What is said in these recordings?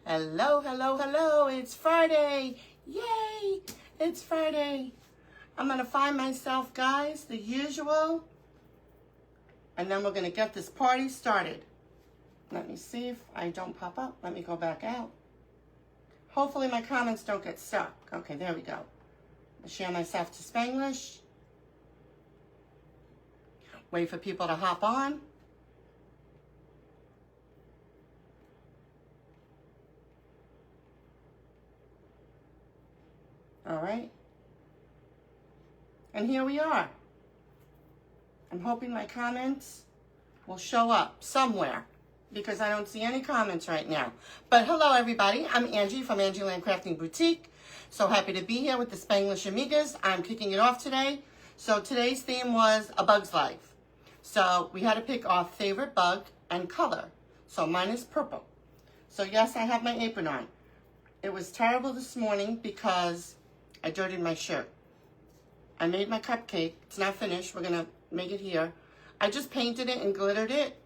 Hello, hello, hello. It's Friday. Yay! It's Friday. I'm going to find myself, guys, the usual. And then we're going to get this party started. Let me see if I don't pop up. Let me go back out. Hopefully my comments don't get stuck. Okay, there we go. I'll share myself to Spanglish. Wait for people to hop on. All right. And here we are. I'm hoping my comments will show up somewhere because I don't see any comments right now. But hello, everybody. I'm Angie from Angie Land Crafting Boutique. So happy to be here with the Spanglish Amigas. I'm kicking it off today. So today's theme was A Bug's Life. So we had to pick our favorite bug and color. So mine is purple. So yes, I have my apron on. It was terrible this morning because I dirtied my shirt. I made my cupcake. It's not finished. We're going to make it here. I just painted it and glittered it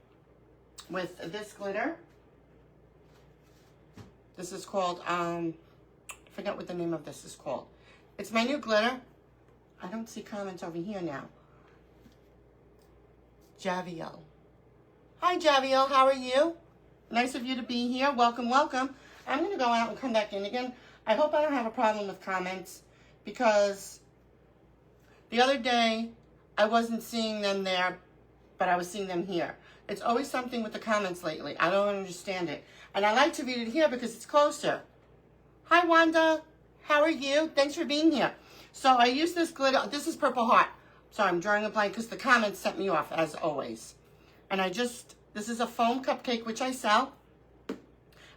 with this glitter. This is called, I forget what the name of this is called. It's my new glitter. I don't see comments over here now. Javiel. Hi, Javiel. How are you? Nice of you to be here. Welcome, welcome. I'm going to go out and come back in again. I hope I don't have a problem with comments because the other day I wasn't seeing them there, but I was seeing them here. It's always something with the comments lately. I don't understand it. And I like to read it here because it's closer. Hi, Wanda. How are you? Thanks for being here. So I use this glitter. This is Purple Heart. Sorry, I'm drawing a blank because the comments set me off, as always. And this is a foam cupcake, which I sell.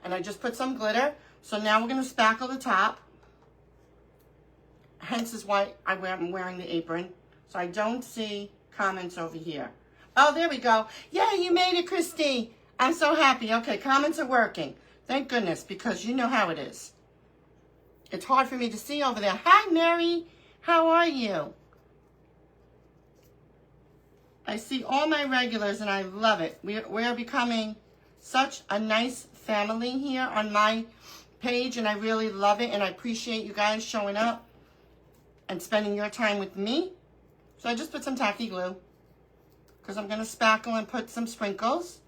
And I just put some glitter. So now we're going to spackle the top. Hence is why I'm wearing the apron. So I don't see comments over here. Oh, there we go. Yeah, you made it, Christy. I'm so happy. Okay, comments are working. Thank goodness, because you know how it is. It's hard for me to see over there. Hi, Mary. How are you? I see all my regulars, and I love it. We're becoming such a nice family here on my page, and I really love it, and I appreciate you guys showing up and spending your time with me. So I just put some tacky glue because I'm going to spackle and put some sprinkles.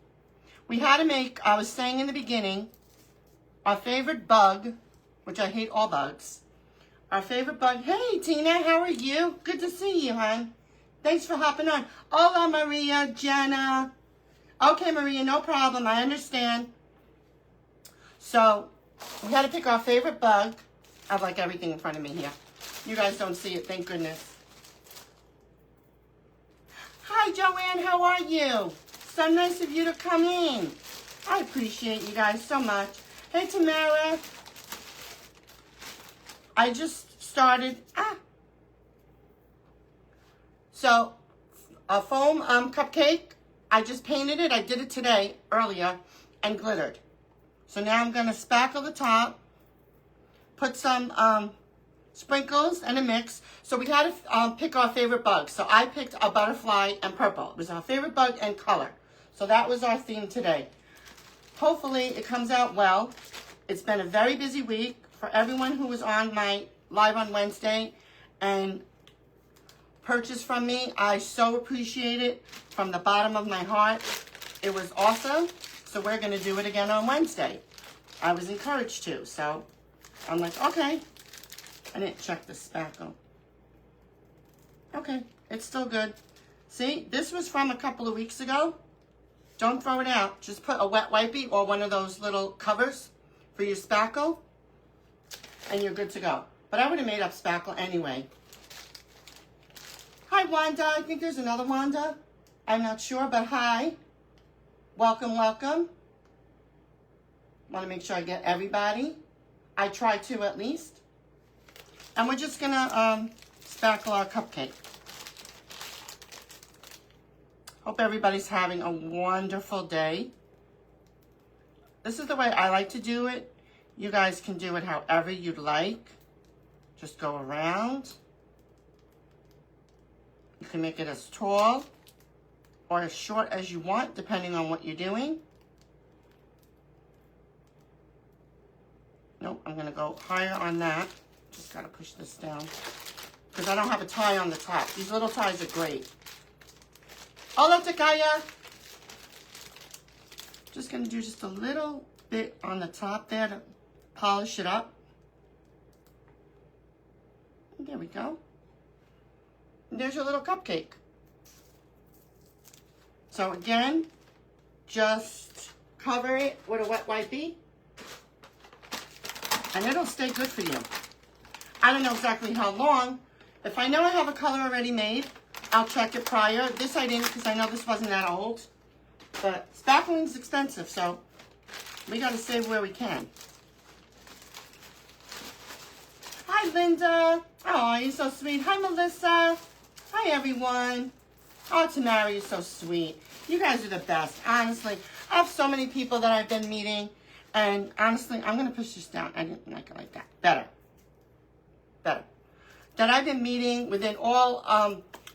We had to make, I was saying in the beginning, our favorite bug, which I hate all bugs. Our favorite bug. Hey, Tina, how are you? Good to see you, hon. Thanks for hopping on. Hola, Maria, Jenna. Okay, Maria, no problem. I understand. So we had to pick our favorite bug. I have like everything in front of me here. You guys don't see it, thank goodness. Hi, Joanne, how are you? So nice of you to come in. I appreciate you guys so much. Hey, Tamara. I just started, So, a foam cupcake. I just painted it. I did it today, earlier, and glittered. So now I'm going to spackle the top, put some sprinkles and a mix. So we had to pick our favorite bug. So I picked a butterfly and purple. It was our favorite bug and color. So that was our theme today. Hopefully it comes out well. It's been a very busy week for everyone who was on my live on Wednesday and purchased from me. I so appreciate it from the bottom of my heart. It was awesome. So we're going to do it again on Wednesday. I was encouraged to. So I'm like, okay. I didn't check the spackle. Okay, it's still good. See, this was from a couple of weeks ago. Don't throw it out. Just put a wet wipey or one of those little covers for your spackle, and you're good to go. But I would have made up spackle anyway. Hi, Wanda. I think there's another Wanda. I'm not sure, but hi. Welcome, welcome. Want to make sure I get everybody. I try to at least. And we're just going to spackle our cupcake. Hope everybody's having a wonderful day. This is the way I like to do it. You guys can do it however you'd like. Just go around. You can make it as tall or as short as you want, depending on what you're doing. Nope, I'm going to go higher on that. Just got to push this down. Because I don't have a tie on the top. These little ties are great. Hola, Takaya. Just going to do just a little bit on the top there to polish it up. There we go. And there's your little cupcake. So again, just cover it with a wet wipey. And it'll stay good for you. I don't know exactly how long. If I know I have a color already made, I'll check it prior. This I didn't because I know this wasn't that old. But spackling's expensive, so we got to save where we can. Hi, Linda. Oh, you're so sweet. Hi, Melissa. Hi, everyone. Oh, Tamara, you're so sweet. You guys are the best, honestly. I have so many people that I've been meeting, and honestly, I'm going to push this down. I didn't like it like that. Better. Better. That I've been meeting within all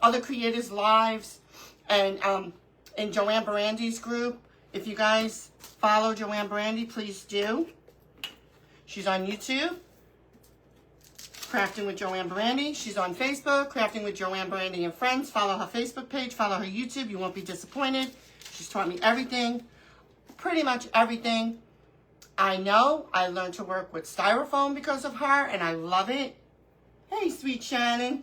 other creators' lives and in Joanne Barandi's group. If you guys follow Joanne Barandi, please do. She's on YouTube, Crafting with Joanne Barandi. She's on Facebook, Crafting with Joanne Barandi and Friends. Follow her Facebook page, follow her YouTube. You won't be disappointed. She's taught me everything, pretty much everything. I know I learned to work with styrofoam because of her, and I love it. Hey, sweet Shannon.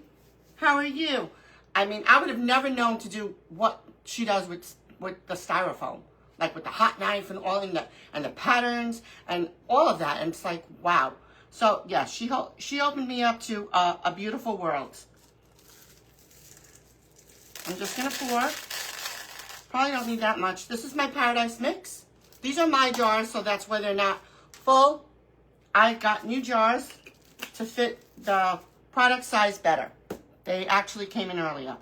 How are you? I mean, I would have never known to do what she does with the styrofoam. Like with the hot knife and all and the patterns and all of that. And it's like, wow. So, yeah, she opened me up to a beautiful world. I'm just going to pour. Probably don't need that much. This is my Paradise Mix. These are my jars, so that's why they're not full. I got new jars to fit the product size better. They actually came in earlier.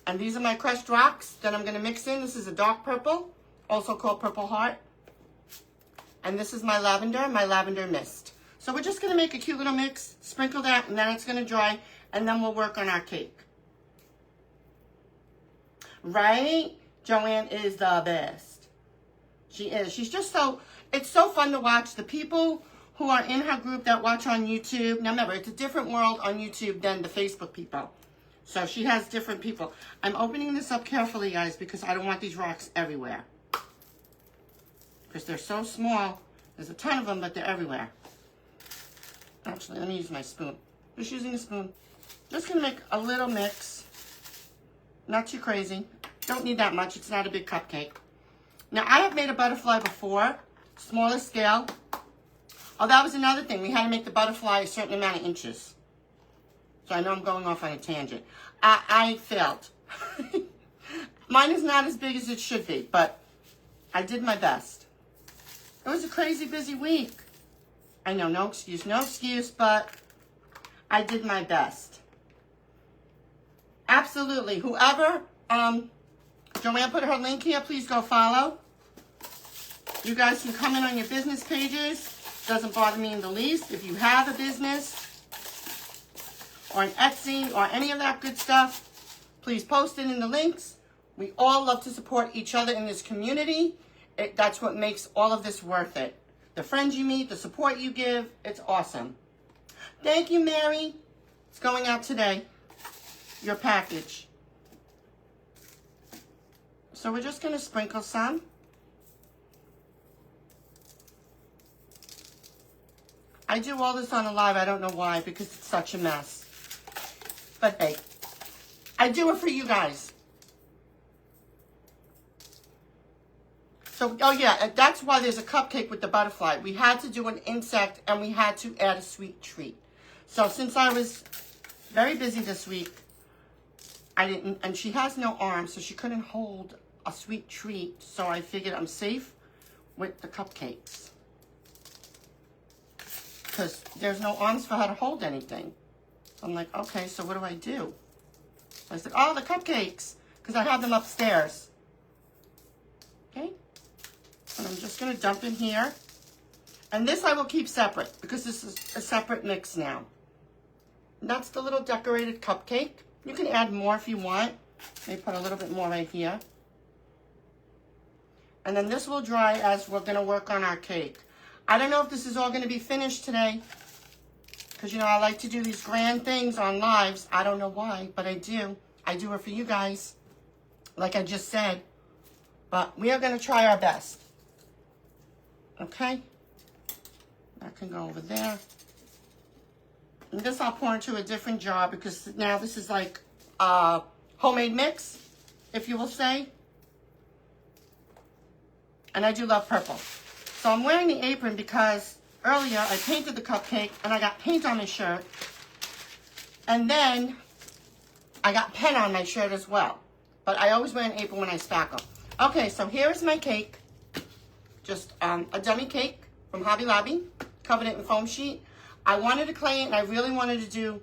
And these are my crushed rocks that I'm going to mix in. This is a dark purple, also called Purple Heart. And this is my lavender mist. So we're just going to make a cute little mix, sprinkle that, and then it's going to dry, and then we'll work on our cake. Right? Joanne is the best. She is. She's just so, it's so fun to watch. The people who are in her group that watch on YouTube. Now remember, it's a different world on YouTube than the Facebook people. So she has different people. I'm opening this up carefully, guys, because I don't want these rocks everywhere. Because they're so small. There's a ton of them, but they're everywhere. Actually, let me use my spoon. Just using a spoon. Just going to make a little mix. Not too crazy. Don't need that much. It's not a big cupcake. Now, I have made a butterfly before. Smaller scale. Oh, that was another thing. We had to make the butterfly a certain amount of inches. So I know I'm going off on a tangent. I failed. Mine is not as big as it should be, but I did my best. It was a crazy busy week. I know, no excuse, but I did my best. Absolutely. Whoever, Joanne put her link here, please go follow. You guys can comment on your business pages. Doesn't bother me in the least. If you have a business or an Etsy or any of that good stuff, please post it in the links. We all love to support each other in this community. That's what makes all of this worth it. The friends you meet, the support you give, it's awesome. Thank you, Mary. It's going out today. Your package. So we're just going to sprinkle some. I do all this on a live. I don't know why, because it's such a mess. But hey, I do it for you guys. So, oh yeah, that's why there's a cupcake with the butterfly. We had to do an insect, and we had to add a sweet treat. So since I was very busy this week, I didn't, and she has no arms, so she couldn't hold a sweet treat. So I figured I'm safe with the cupcakes. Because there's no arms for her to hold anything. So I'm like, okay, so what do I do? I said, oh, the cupcakes, because I have them upstairs. Okay? And I'm just going to dump in here. And this I will keep separate, because this is a separate mix now. And that's the little decorated cupcake. You can add more if you want. Maybe put a little bit more right here. And then this will dry as we're going to work on our cake. I don't know if this is all going to be finished today. Because, you know, I like to do these grand things on lives. I don't know why, but I do. I do it for you guys, like I just said. But we are going to try our best. Okay? That can go over there. And this I'll pour into a different jar because now this is like a homemade mix, if you will say. And I do love purple. So I'm wearing the apron because earlier I painted the cupcake and I got paint on my shirt. And then I got pen on my shirt as well. But I always wear an apron when I spackle. Okay, so here is my cake. Just a dummy cake from Hobby Lobby. Covered it in foam sheet. I wanted to clay it and I really wanted to do,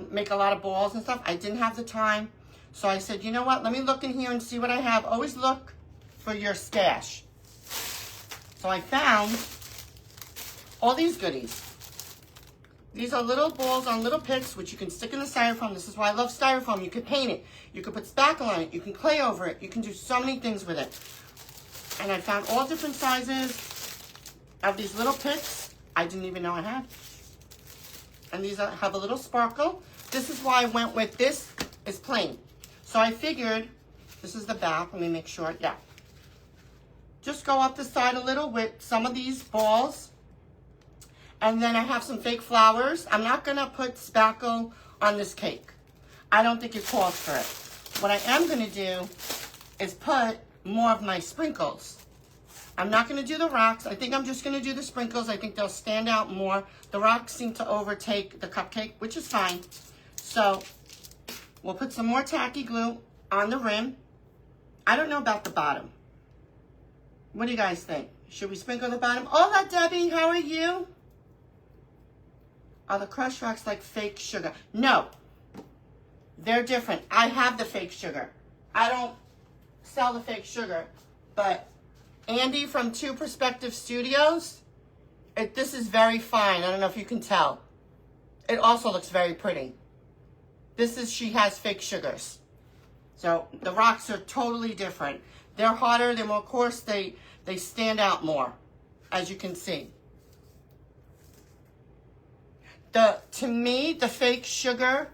make a lot of balls and stuff. I didn't have the time. So I said, you know what, let me look in here and see what I have. Always look for your stash. So I found all these goodies. These are little balls on little picks, which you can stick in the styrofoam. This is why I love styrofoam. You could paint it. You could put spackle on it. You can clay over it. You can do so many things with it. And I found all different sizes of these little picks. I didn't even know I had. And these have a little sparkle. This is why I went with this is plain. So I figured, this is the back. Let me make sure. Yeah. Just go up the side a little with some of these balls. And then I have some fake flowers. I'm not going to put spackle on this cake. I don't think it calls for it. What I am going to do is put more of my sprinkles. I'm not going to do the rocks. I think I'm just going to do the sprinkles. I think they'll stand out more. The rocks seem to overtake the cupcake, which is fine. So we'll put some more tacky glue on the rim. I don't know about the bottom. What do you guys think? Should we sprinkle the bottom? Hola, Debbie. How are you? Are the crushed rocks like fake sugar? No. They're different. I have the fake sugar. I don't sell the fake sugar. But Andy from Two Perspective Studios, this is very fine. I don't know if you can tell. It also looks very pretty. She has fake sugars. So the rocks are totally different. They're harder, they're more coarse, they stand out more, as you can see. To me, the fake sugar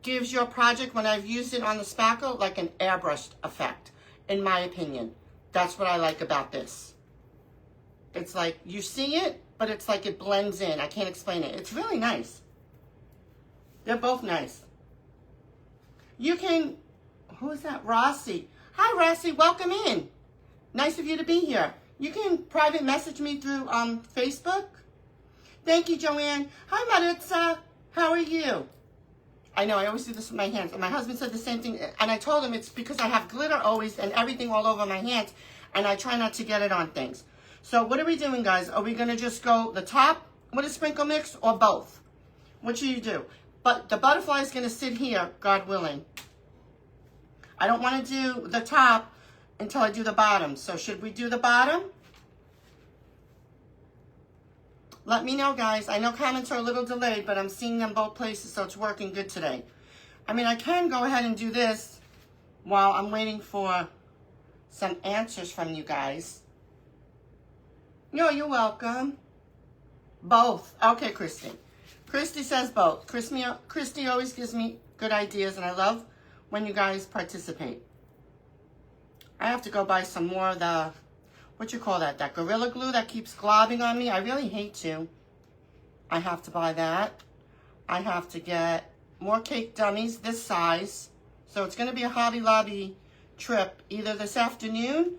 gives your project, when I've used it on the spackle, like an airbrushed effect, in my opinion. That's what I like about this. It's like, you see it, but it's like it blends in. I can't explain it. It's really nice. They're both nice. You can, who is that? Rossi. Hi, Rossi. Welcome in. Nice of you to be here. You can private message me through Facebook. Thank you, Joanne. Hi, Maritza. How are you? I know, I always do this with my hands. And my husband said the same thing. And I told him it's because I have glitter always and everything all over my hands. And I try not to get it on things. So what are we doing, guys? Are we going to just go the top with a sprinkle mix or both? What should you do? But the butterfly is going to sit here, God willing. I don't want to do the top until I do the bottom. So should we do the bottom? Let me know, guys. I know comments are a little delayed, but I'm seeing them both places, so it's working good today. I mean, I can go ahead and do this while I'm waiting for some answers from you guys. No, you're welcome. Both. Okay, Christy. Christy says both. Christy always gives me good ideas, and I love when you guys participate. I have to go buy some more of the, what you call that Gorilla Glue that keeps globbing on me. I really hate to. I have to buy that. I have to get more cake dummies this size. So it's going to be a Hobby Lobby trip either this afternoon.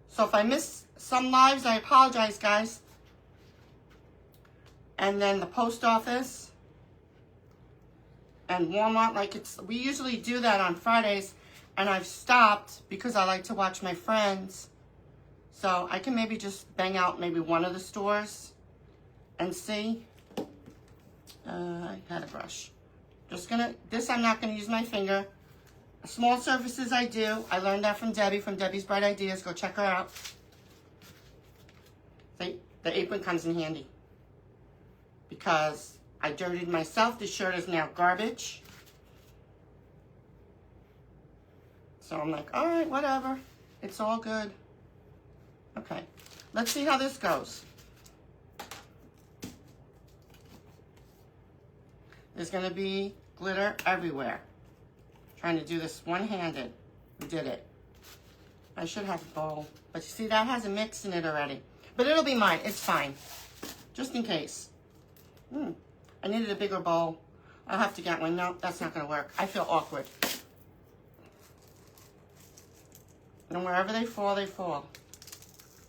So if I miss some lives, I apologize, guys. And then the post office and Walmart, we usually do that on Fridays, and I've stopped because I like to watch my friends. So I can maybe just bang out maybe one of the stores and see. I had a brush. This I'm not gonna use my finger. Small surfaces I do. I learned that from Debbie, from Debbie's Bright Ideas. Go check her out. See, the apron comes in handy. Because I dirtied myself. This shirt is now garbage. So I'm like, all right, whatever. It's all good. Okay. Let's see how this goes. There's going to be glitter everywhere. Trying to do this one-handed. We did it. I should have a bowl. But you see, that has a mix in it already. But it'll be mine. It's fine. Just in case. I needed a bigger bowl. I'll have to get one. No, that's not going to work. I feel awkward. And wherever they fall, they fall.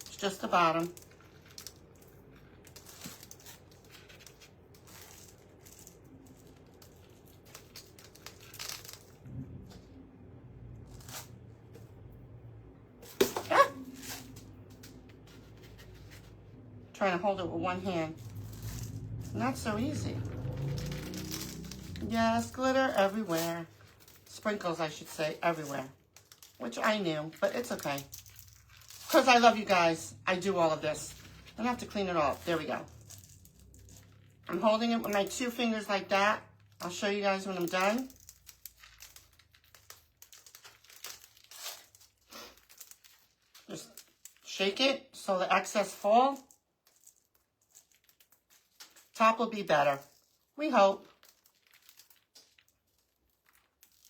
It's just the bottom. Trying to hold it with one hand. Not so easy. Yes, glitter everywhere. Sprinkles, I should say, everywhere. Which I knew, but it's okay. Because I love you guys, I do all of this. I don't have to clean it off. There we go. I'm holding it with my 2 fingers like that. I'll show you guys when I'm done. Just shake it so the excess fall. Top will be better. We hope.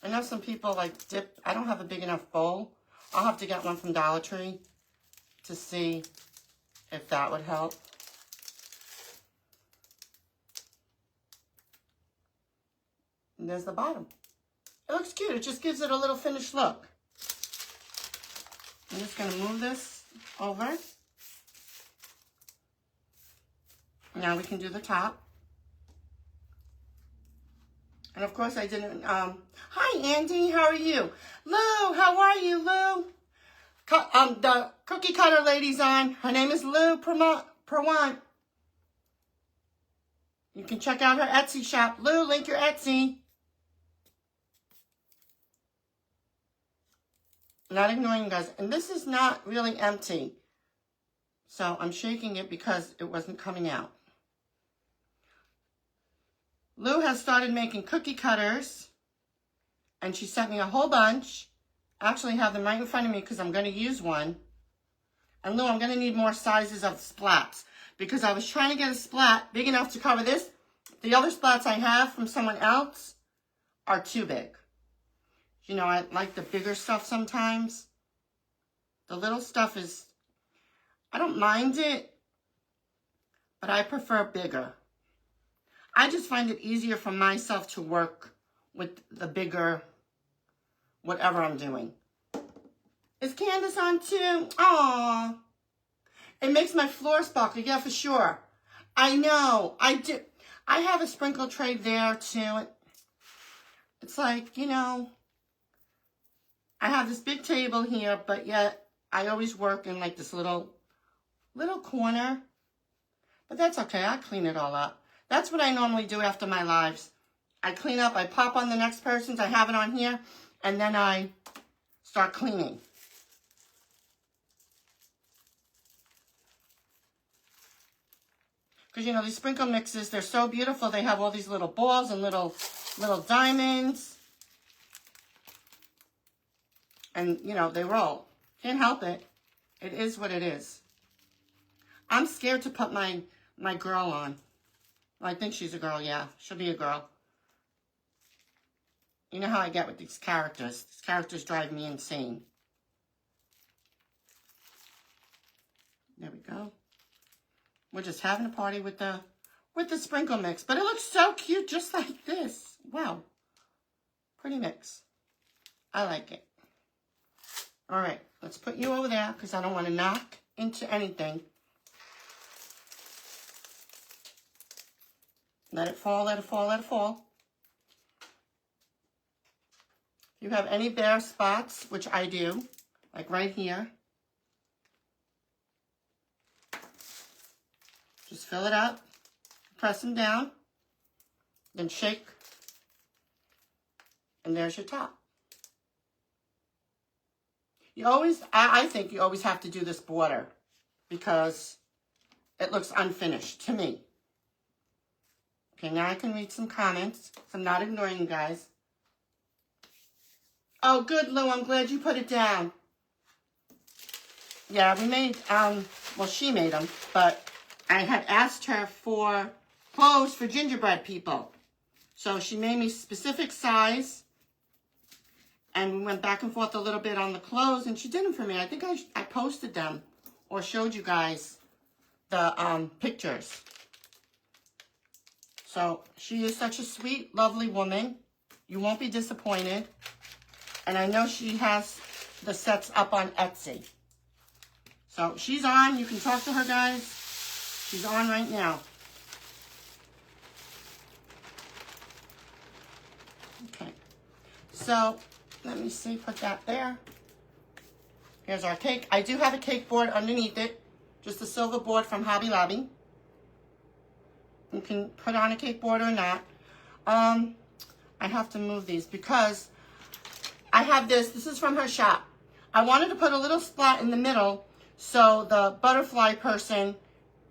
I know some people like dip. I don't have a big enough bowl. I'll have to get one from Dollar Tree to see if that would help. And there's the bottom. It looks cute. It just gives it a little finished look. I'm just going to move this over. Now we can do the top. And of course I didn't, hi Andy, how are you? Lou, how are you, Lou? The cookie cutter lady's on. Her name is Lou Perwan. You can check out her Etsy shop. Lou, link your Etsy. Not ignoring you guys. And this is not really empty. So I'm shaking it because it wasn't coming out. Lou has started making cookie cutters, and she sent me a whole bunch. I actually have them right in front of me because I'm going to use one. And Lou, I'm going to need more sizes of splats because I was trying to get a splat big enough to cover this. The other splats I have from someone else are too big. You know, I like the bigger stuff sometimes. The little stuff is, I don't mind it, but I prefer bigger. I just find it easier for myself to work with the bigger, whatever I'm doing. Is Candace on too? Aww. It makes my floor sparkle. Yeah, for sure. I know. I do. I have a sprinkle tray there too. It's like, you know, I have this big table here, but yet I always work in like this little corner. But that's okay. I clean it all up. That's what I normally do after my lives. I clean up, I pop on the next person's, I have it on here, and then I start cleaning. Because, you know, these sprinkle mixes, they're so beautiful. They have all these little balls and little diamonds. And, you know, they roll. Can't help it. It is what it is. I'm scared to put my girl on. I think she's a girl, yeah. She'll be a girl. You know how I get with these characters. These characters drive me insane. There we go. We're just having a party with the sprinkle mix. But it looks so cute just like this. Wow. Pretty mix. I like it. All right. Let's put you over there because I don't want to knock into anything. Let it fall, let it fall, let it fall. If you have any bare spots, which I do, like right here, just fill it up, press them down, then shake, and there's your top. You always, I think you always have to do this border because it looks unfinished to me. Okay, now I can read some comments. So I'm not ignoring you guys. Oh, good, Lou. I'm glad you put it down. Yeah, we made Well, she made them, but I had asked her for clothes for gingerbread people. So she made me specific size, and we went back and forth a little bit on the clothes, and she did them for me. I think I posted them or showed you guys the pictures. So she is such a sweet, lovely woman. You won't be disappointed. And I know she has the sets up on Etsy. So she's on. You can talk to her, guys. She's on right now. Okay. So let me see. Put that there. Here's our cake. I do have a cake board underneath it. Just a silver board from Hobby Lobby. You can put on a cake board or not. I have to move these because I have this. This is from her shop. I wanted to put a little spot in the middle so the butterfly person,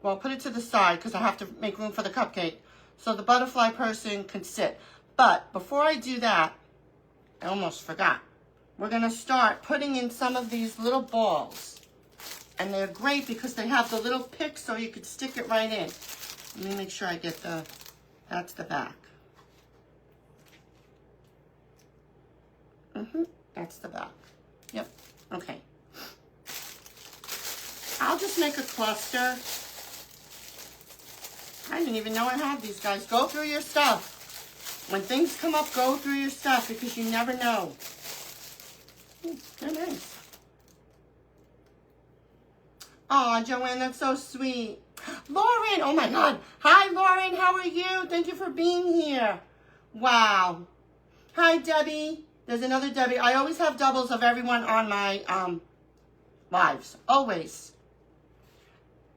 well, put it to the side because I have to make room for the cupcake, so the butterfly person can sit. But before I do that, I almost forgot. We're going to start putting in some of these little balls. And they're great because they have the little pick so you could stick it right in. Let me make sure I get that's the back. That's the back. Yep, okay. I'll just make a cluster. I didn't even know I had these, guys. Go through your stuff. When things come up, go through your stuff because you never know. They're nice. Oh, Joanne, that's so sweet. Lauren, oh my God. Hi, Lauren, how are you? Thank you for being here. Wow. Hi, Debbie. There's another Debbie. I always have doubles of everyone on my lives. Always.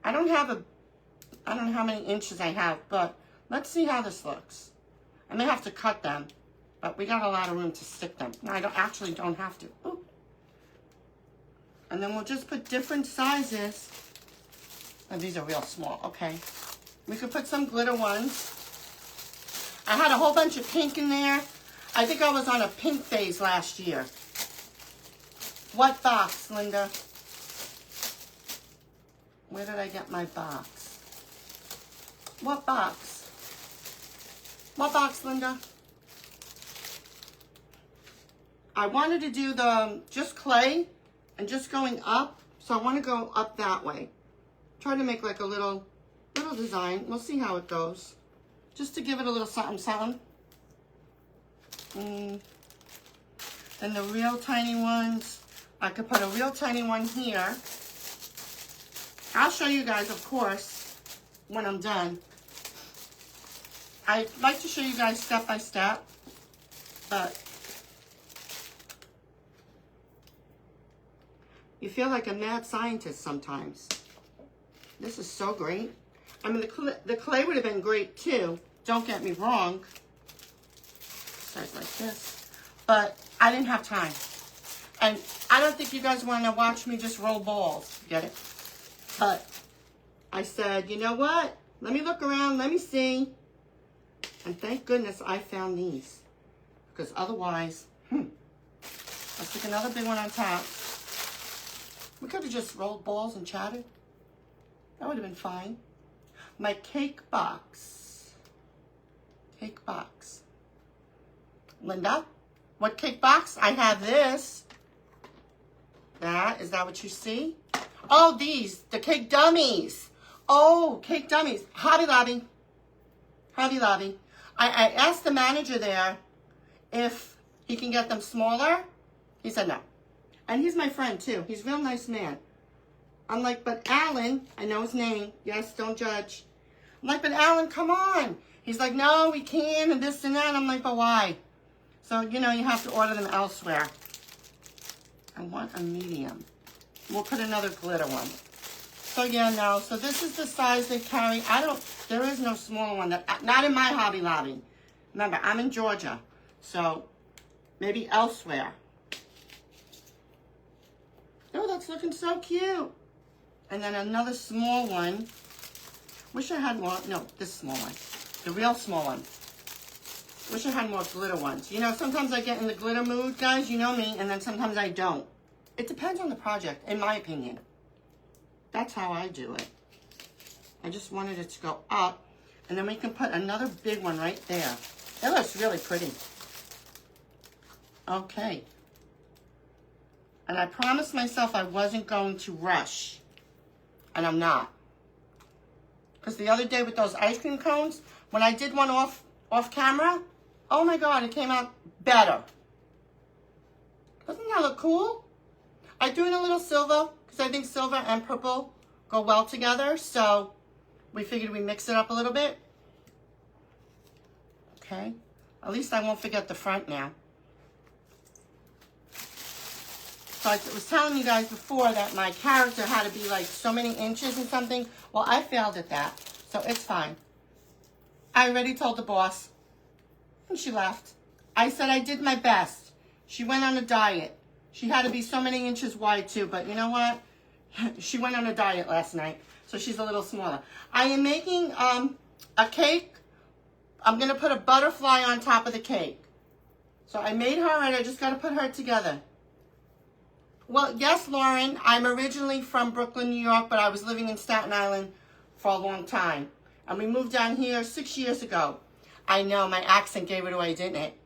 I don't know how many inches I have, but let's see how this looks. I may have to cut them, but we got a lot of room to stick them. No, I actually don't have to. Ooh. And then we'll just put different sizes. Oh, these are real small. Okay. We could put some glitter ones. I had a whole bunch of pink in there. I think I was on a pink phase last year. What box, Linda? Where did I get my box? What box? What box, Linda? I wanted to do the just clay and just going up. So I want to go up that way. Try to make like a little design. We'll see how it goes. Just to give it a little something, something. Then the real tiny ones, I could put a real tiny one here. I'll show you guys, of course, when I'm done. I like to show you guys step by step, but you feel like a mad scientist sometimes. This is so great. I mean, the clay would have been great too. Don't get me wrong. Size like this. But I didn't have time. And I don't think you guys want to watch me just roll balls. Get it? But I said, you know what? Let me look around. Let me see. And thank goodness I found these. Because otherwise, let's stick another big one on top. We could have just rolled balls and chatted. That would have been fine. My cake box. Cake box. Linda, what cake box? I have this. Is that what you see? Oh, these, the cake dummies. Oh, cake dummies. Hobby Lobby. Hobby Lobby. I asked the manager there if he can get them smaller. He said no. And he's my friend too. He's a real nice man. I'm like, but Alan, I know his name. Yes, don't judge. I'm like, but Alan, come on. He's like, no, we can, and this and that. I'm like, but why? So, you know, you have to order them elsewhere. I want a medium. We'll put another glitter one. So, yeah, no. So, this is the size they carry. There is no smaller one. Not in my Hobby Lobby. Remember, I'm in Georgia. So, maybe elsewhere. Oh, that's looking so cute. And then another small one. Wish I had more. No, this small one. The real small one. Wish I had more glitter ones. You know, sometimes I get in the glitter mood, guys. You know me. And then sometimes I don't. It depends on the project, in my opinion. That's how I do it. I just wanted it to go up. And then we can put another big one right there. It looks really pretty. Okay. And I promised myself I wasn't going to rush. And I'm not. Because the other day with those ice cream cones, when I did one off camera, oh my God, it came out better. Doesn't that look cool? I threw in a little silver because I think silver and purple go well together. So we figured we'd mix it up a little bit. Okay. At least I won't forget the front now. So I was telling you guys before that my character had to be like so many inches and something. Well, I failed at that. So it's fine. I already told the boss. And she left. I said I did my best. She went on a diet. She had to be so many inches wide too. But you know what? She went on a diet last night. So she's a little smaller. I am making a cake. I'm going to put a butterfly on top of the cake. So I made her and I just got to put her together. Well, yes, Lauren, I'm originally from Brooklyn, New York, but I was living in Staten Island for a long time. And we moved down here 6 years ago. I know, my accent gave it away, didn't it?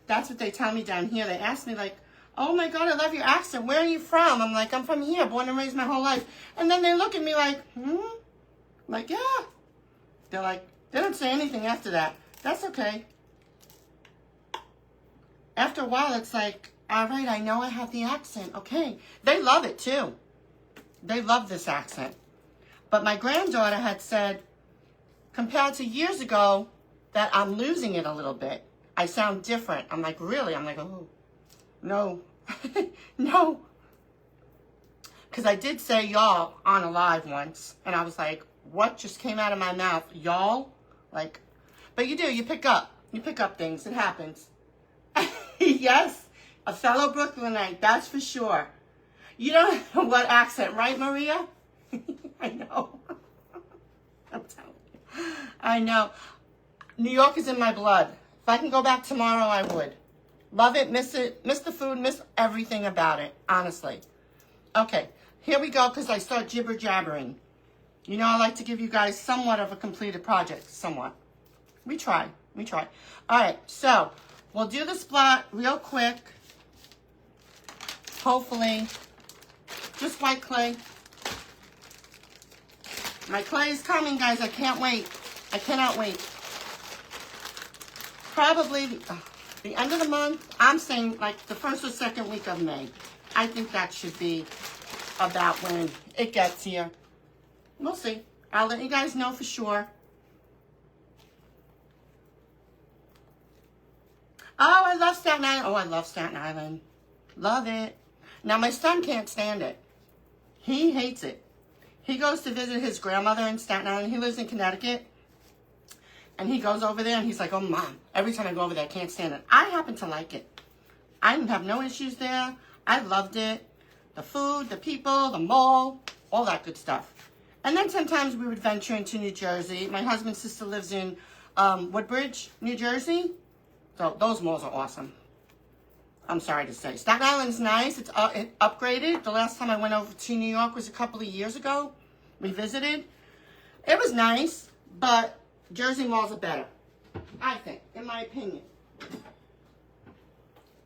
That's what they tell me down here. They ask me like, oh my God, I love your accent. Where are you from? I'm like, I'm from here, born and raised my whole life. And then they look at me like, I'm like, yeah. They're like, they don't say anything after that. That's okay. After a while, it's like, all right, I know I have the accent. Okay. They love it too. They love this accent. But my granddaughter had said, compared to years ago, that I'm losing it a little bit. I sound different. I'm like, really? I'm like, oh, no. No. Because I did say y'all on a live once. And I was like, what just came out of my mouth? Y'all? Like, but you do. You pick up. You pick up things. It happens. Yes. A fellow Brooklynite, that's for sure. You don't know what accent, right, Maria? I know. I'm telling you. I know. New York is in my blood. If I can go back tomorrow, I would. Love it, miss the food, miss everything about it, honestly. Okay, here we go, because I start jibber-jabbering. You know, I like to give you guys somewhat of a completed project, somewhat. We try. All right, so we'll do the splat real quick. Hopefully, just white clay. My clay is coming, guys. I can't wait. I cannot wait. Probably the end of the month. I'm saying like the first or second week of May. I think that should be about when it gets here. We'll see. I'll let you guys know for sure. Oh, I love Staten Island. Oh, I love Staten Island. Love it. Now, my son can't stand it. He hates it. He goes to visit his grandmother in Staten Island. He lives in Connecticut. And he goes over there and he's like, oh, Mom, every time I go over there, I can't stand it. I happen to like it. I didn't have no issues there. I loved it. The food, the people, the mall, all that good stuff. And then sometimes we would venture into New Jersey. My husband's sister lives in Woodbridge, New Jersey. So those malls are awesome. I'm sorry to say. Staten Island's nice. It's it upgraded. The last time I went over to New York was a couple of years ago. We visited. It was nice, but Jersey malls are better. I think, in my opinion.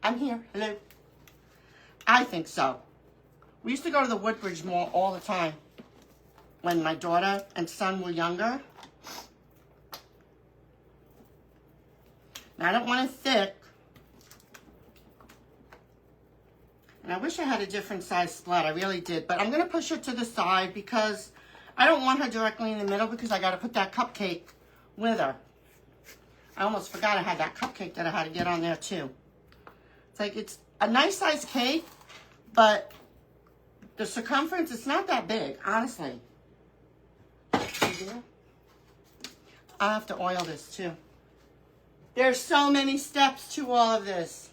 I'm here. Hello. I think so. We used to go to the Woodbridge Mall all the time when my daughter and son were younger. Now, I don't want it thick. And I wish I had a different size splat. I really did. But I'm going to push her to the side because I don't want her directly in the middle because I got to put that cupcake with her. I almost forgot I had that cupcake that I had to get on there too. It's like it's a nice size cake, but the circumference, it's not that big, honestly. I have to oil this too. There's so many steps to all of this.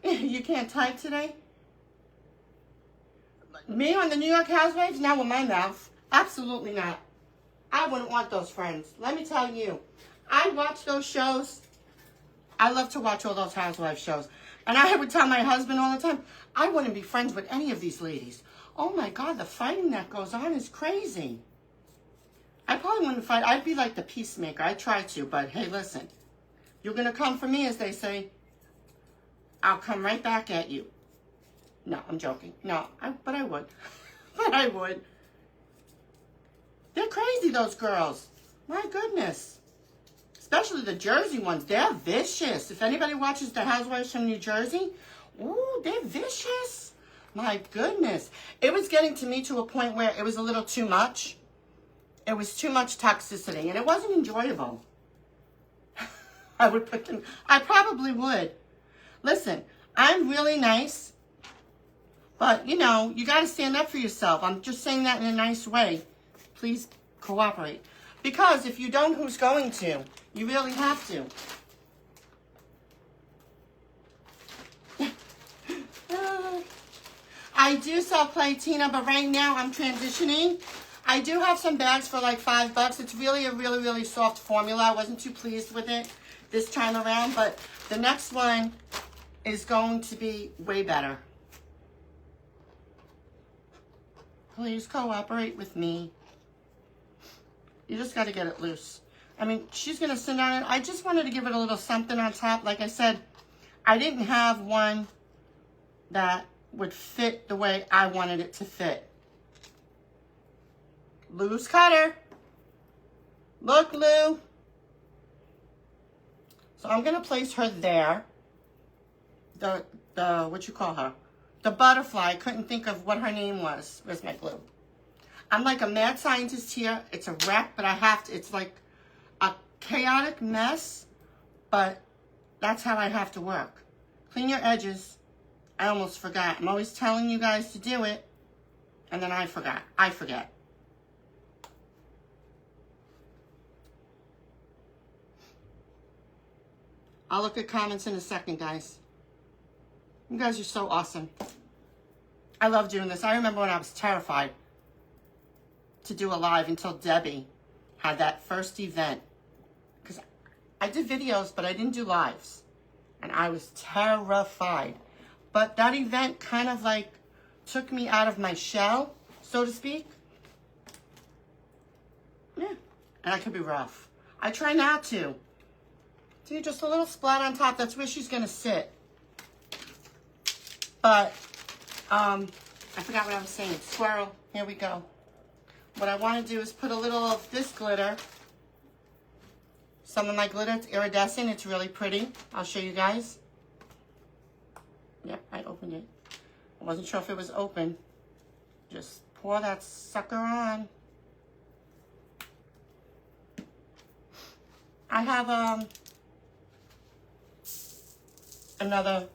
You can't type today? Me on the New York Housewives? Not with my mouth. Absolutely not. I wouldn't want those friends. Let me tell you. I watch those shows. I love to watch all those Housewives shows. And I would tell my husband all the time, I wouldn't be friends with any of these ladies. Oh my God, the fighting that goes on is crazy. I probably wouldn't fight. I'd be like the peacemaker. I'd try to, but hey, listen. You're going to come for me, as they say. I'll come right back at you. No, I'm joking. No, but I would. But I would. They're crazy, those girls. My goodness. Especially the Jersey ones. They're vicious. If anybody watches The Housewives from New Jersey, ooh, they're vicious. My goodness. It was getting to me to a point where it was a little too much. It was too much toxicity, and it wasn't enjoyable. I probably would. Listen, I'm really nice, but, you know, you got to stand up for yourself. I'm just saying that in a nice way. Please cooperate. Because if you don't, who's going to? You really have to. I do sell Playtina, but right now I'm transitioning. I do have some bags for like $5. It's really a really, really soft formula. I wasn't too pleased with it this time around, but the next one is going to be way better. Please cooperate with me. You just got to get it loose. I mean, she's going to sit down, and I just wanted to give it a little something on top. Like I said, I didn't have one that would fit the way I wanted it to fit. Lou's cutter. Look, Lou. So I'm going to place her there. What you call her? The butterfly. I couldn't think of what her name was. Where's my glue? I'm like a mad scientist here. It's a wreck, but I have to. It's like a chaotic mess, but that's how I have to work. Clean your edges. I almost forgot. I'm always telling you guys to do it, and then I forgot. I forget. I'll look at comments in a second, guys. You guys are so awesome. I love doing this. I remember when I was terrified to do a live until Debbie had that first event. Because I did videos, but I didn't do lives. And I was terrified. But that event kind of like took me out of my shell, so to speak. Yeah. And I could be rough. I try not to. See, just a little splat on top. That's where she's going to sit. But, I forgot what I was saying. Squirrel. Here we go. What I want to do is put a little of this glitter. Some of my glitter. It's iridescent. It's really pretty. I'll show you guys. Yep, I opened it. I wasn't sure if it was open. Just pour that sucker on. I have, another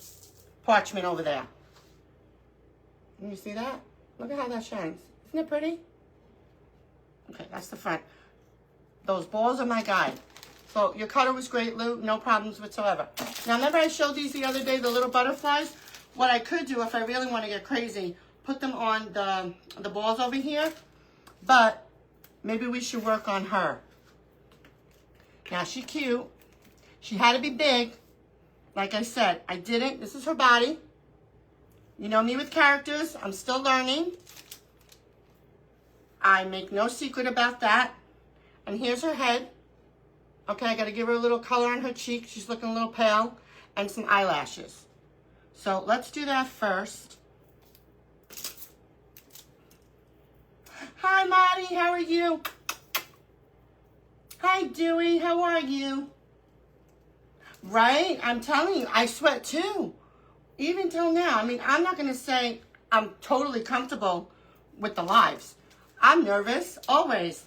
parchment over there. Can you see that? Look at how that shines. Isn't it pretty? Okay, that's the front. Those balls are my guide. So your cutter was great, Lou. No problems whatsoever. Now, remember I showed these the other day, the little butterflies? What I could do, if I really want to get crazy, put them on the balls over here. But maybe we should work on her. Now, she's cute. She had to be big. Like I said, I didn't. This is her body. You know me with characters. I'm still learning. I make no secret about that. And here's her head. Okay, I got to give her a little color on her cheek. She's looking a little pale. And some eyelashes. So let's do that first. Hi, Maddie. How are you? Hi, Dewey. How are you? Right? I'm telling you, I sweat too. Even till now. I mean, I'm not going to say I'm totally comfortable with the lives. I'm nervous, always.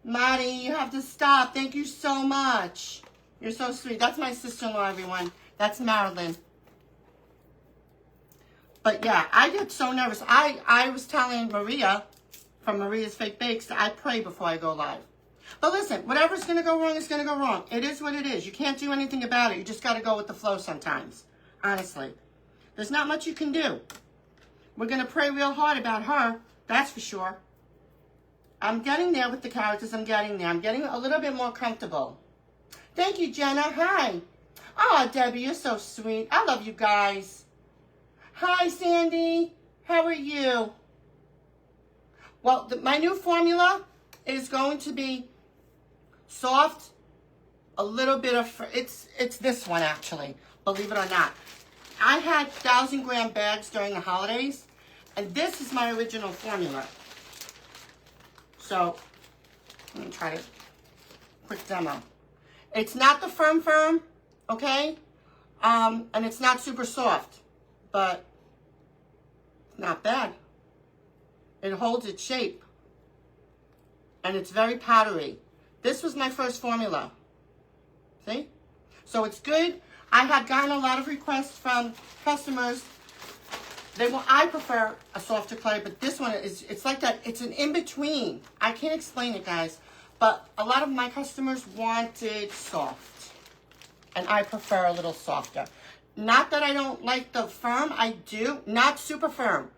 Maddie, you have to stop. Thank you so much. You're so sweet. That's my sister-in-law, everyone. That's Marilyn. But yeah, I get so nervous. I was telling Maria from Maria's Fake Bakes that I pray before I go live. But listen, whatever's going to go wrong is going to go wrong. It is what it is. You can't do anything about it. You just got to go with the flow sometimes. Honestly. There's not much you can do. We're going to pray real hard about her. That's for sure. I'm getting there with the characters. I'm getting there. I'm getting a little bit more comfortable. Thank you, Jenna. Hi. Oh, Debbie, you're so sweet. I love you guys. Hi, Sandy. How are you? Well, my new formula is going to be soft, a little bit of, it's this one actually, believe it or not. I had 1,000-gram bags during the holidays, and this is my original formula. So, let me try to, quick demo. It's not the firm, okay? And it's not super soft, but not bad. It holds its shape, and it's very powdery. This was my first formula. See? So it's good. I had gotten a lot of requests from customers. I prefer a softer clay, but this one it's like that. It's an in-between. I can't explain it, guys. But a lot of my customers wanted soft, and I prefer a little softer. Not that I don't like the firm. I do. Not super firm.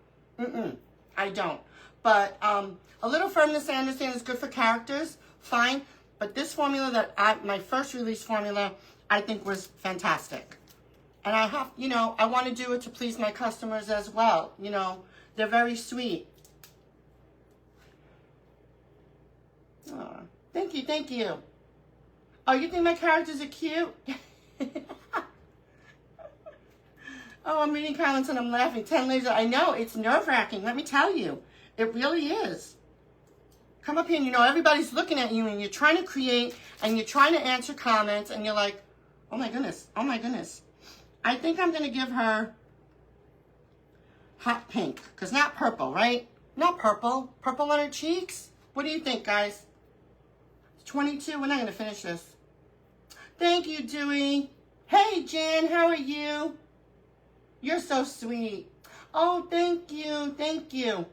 I don't. But a little firmness, I understand, is good for characters. Fine. But this formula my first release formula, I think was fantastic. And I have, I want to do it to please my customers as well. They're very sweet. Oh, thank you. Oh, you think my characters are cute? Oh, I'm reading comments and I'm laughing. 10 laser. I know, it's nerve-wracking. Let me tell you. It really is. Come up here and everybody's looking at you and you're trying to create and you're trying to answer comments and you're like, oh my goodness. I think I'm going to give her hot pink. Because not purple, right? Not purple. Purple on her cheeks? What do you think, guys? It's 22. We're not going to finish this. Thank you, Dewey. Hey, Jan. How are you? You're so sweet. Oh, thank you.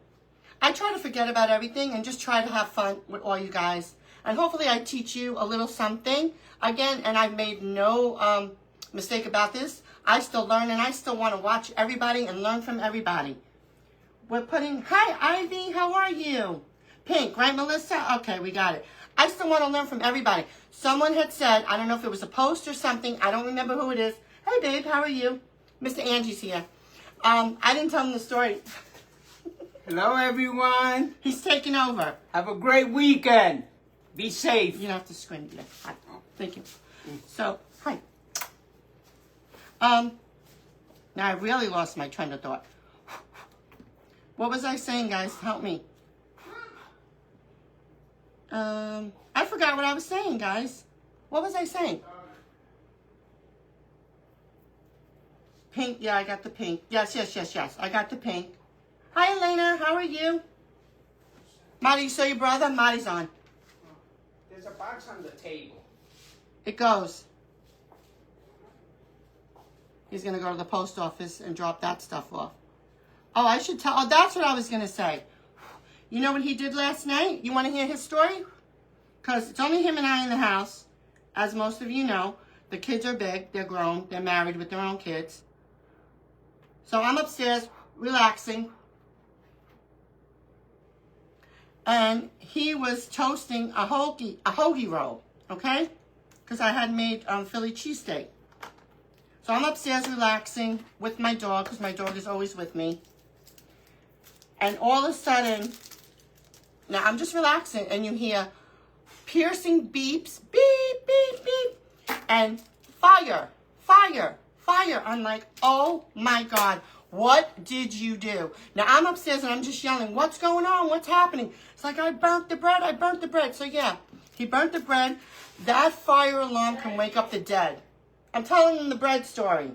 I try to forget about everything and just try to have fun with all you guys. And hopefully I teach you a little something. Again, and I've made no mistake about this. I still learn and I still want to watch everybody and learn from everybody. We're putting, hi, Ivy, how are you? Pink, right, Melissa? Okay, we got it. I still want to learn from everybody. Someone had said, I don't know if it was a post or something. I don't remember who it is. Hey, babe, how are you? Mr. Angie's here. I didn't tell him the story. Hello, everyone. He's taking over. Have a great weekend. Be safe. You don't have to scream. Yeah. Hi. Thank you. So, hi. Now I really lost my train of thought. What was I saying, guys? Help me. I forgot what I was saying, guys. What was I saying? Pink. Yeah, I got the pink. Yes. I got the pink. Hi, Elena. How are you? Marty, you saw your brother? Marty's on. There's a box on the table. It goes. He's going to go to the post office and drop that stuff off. Oh, I should tell. Oh, that's what I was going to say. You know what he did last night? You want to hear his story? Because it's only him and I in the house. As most of you know, the kids are big. They're grown. They're married with their own kids. So I'm upstairs relaxing. And he was toasting a hoagie roll, okay? Because I had made Philly cheesesteak. So I'm upstairs relaxing with my dog, because my dog is always with me. And all of a sudden, now I'm just relaxing, and you hear piercing beeps, beep, beep, beep, and fire. I'm like, oh my God, what did you do? Now I'm upstairs and I'm just yelling, what's going on? What's happening? It's like, I burnt the bread. So yeah, he burnt the bread. That fire alarm can wake up the dead. I'm telling them the bread story.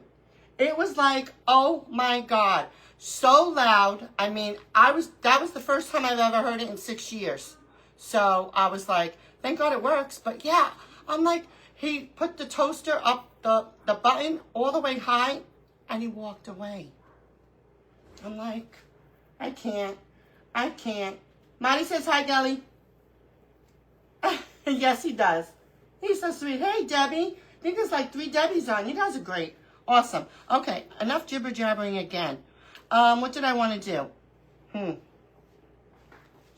It was like, oh my God, so loud. I mean, that was the first time I've ever heard it in 6 years. So I was like, thank God it works. But yeah, I'm like, he put the toaster up the button all the way high and he walked away. I'm like, I can't. Marty says hi, Gelly. Yes, he does. He's so sweet. Hey, Debbie. I think there's like 3 Debbies on. You guys are great. Awesome. Okay, enough jibber-jabbering again. What did I want to do?